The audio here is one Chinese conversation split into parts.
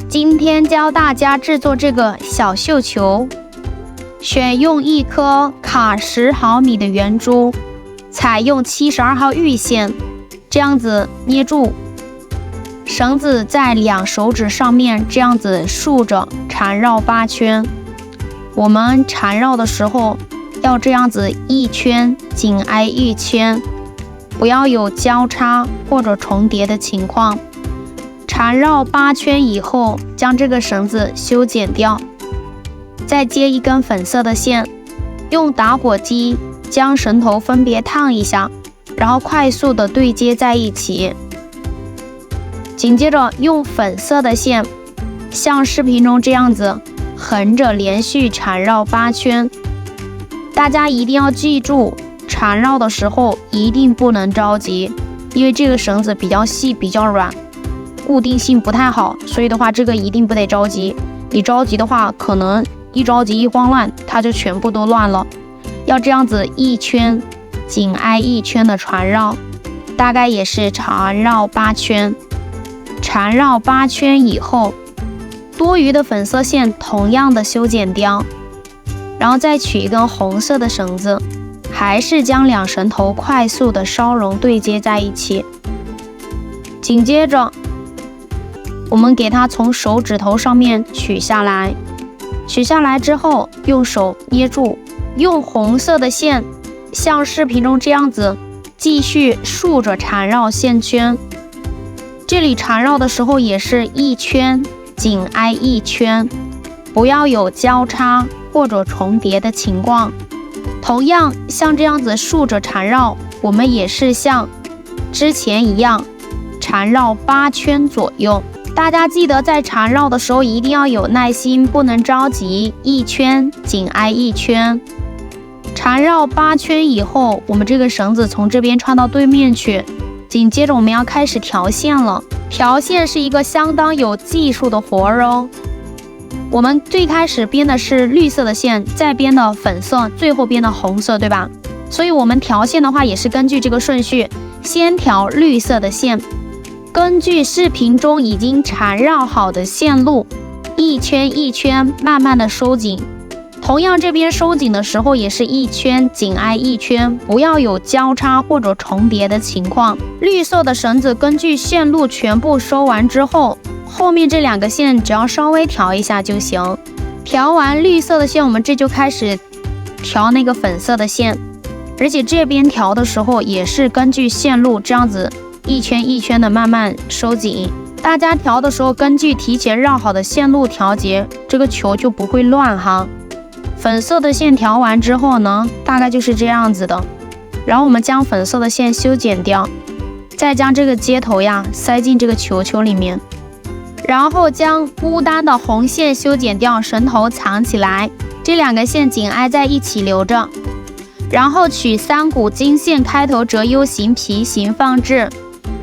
今天教大家制作这个小绣球，选用一颗卡10毫米的圆珠，采用72号玉线，这样子捏住，绳子在2手指上面这样子竖着缠绕8圈。我们缠绕的时候要这样子一圈紧挨一圈，不要有交叉或者重叠的情况。缠绕8圈以后，将这个绳子修剪掉，再接一根粉色的线，用打火机将绳头分别烫一下，然后快速的对接在一起。紧接着用粉色的线像视频中这样子横着连续缠绕8圈。大家一定要记住，缠绕的时候一定不能着急，因为这个绳子比较细比较软，固定性不太好，所以的话这个一定不得着急。你着急的话，可能一着急一慌乱，它就全部都乱了。要这样子一圈紧挨一圈的缠绕，大概也是缠绕8圈。缠绕8圈以后，多余的粉色线同样的修剪掉，然后再取一根红色的绳子，还是将2绳头快速的烧融对接在一起。紧接着我们给它从手指头上面取下来，取下来之后用手捏住，用红色的线像视频中这样子继续竖着缠绕线圈。这里缠绕的时候也是一圈紧挨一圈，不要有交叉或者重叠的情况。同样像这样子竖着缠绕，我们也是像之前一样缠绕8圈左右。大家记得在缠绕的时候一定要有耐心，不能着急，一圈紧挨一圈。缠绕8圈以后，我们这个绳子从这边穿到对面去，紧接着我们要开始调线了。调线是一个相当有技术的活儿哦。我们最开始编的是绿色的线，再编的粉色，最后编的红色，对吧？所以我们调线的话也是根据这个顺序，先调绿色的线，根据视频中已经缠绕好的线路，一圈一圈慢慢的收紧。同样这边收紧的时候也是一圈紧挨一圈，不要有交叉或者重叠的情况。绿色的绳子根据线路全部收完之后，后面这2个线只要稍微调一下就行。调完绿色的线，我们这就开始调那个粉色的线，而且这边调的时候也是根据线路这样子一圈一圈的慢慢收紧。大家调的时候根据提前绕好的线路调节，这个球就不会乱哈。粉色的线调完之后呢，大概就是这样子的。然后我们将粉色的线修剪掉，再将这个接头呀塞进这个球球里面，然后将孤单的红线修剪掉，绳头藏起来，这2个线紧挨在一起留着。然后取3股金线开头折 U 型皮形放置，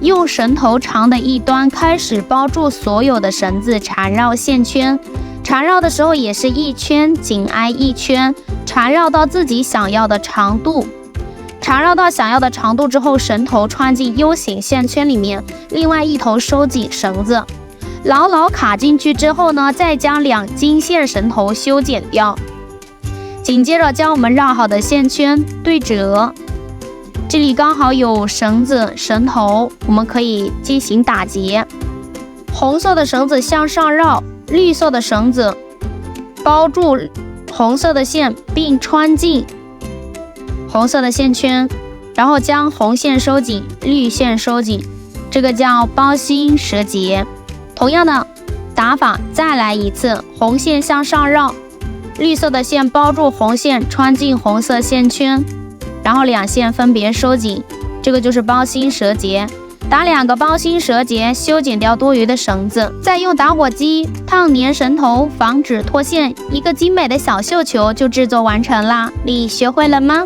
用绳头长的一端开始包住所有的绳子缠绕线圈。缠绕的时候也是一圈紧挨一圈，缠绕到自己想要的长度。缠绕到想要的长度之后，绳头穿进 U 型线圈里面，另外一头收紧绳子，牢牢卡进去之后呢，再将2金线绳头修剪掉。紧接着将我们绕好的线圈对折，这里刚好有绳子绳头，我们可以进行打结。红色的绳子向上绕，绿色的绳子包住红色的线并穿进红色的线圈，然后将红线收紧，绿线收紧，这个叫包心折结。同样的打法再来一次，红线向上绕，绿色的线包住红线穿进红色线圈，然后2线分别收紧，这个就是包心折结。打2个包心折结，修剪掉多余的绳子，再用打火机烫粘绳头，防止脱线，一个精美的小绣球就制作完成啦！你学会了吗？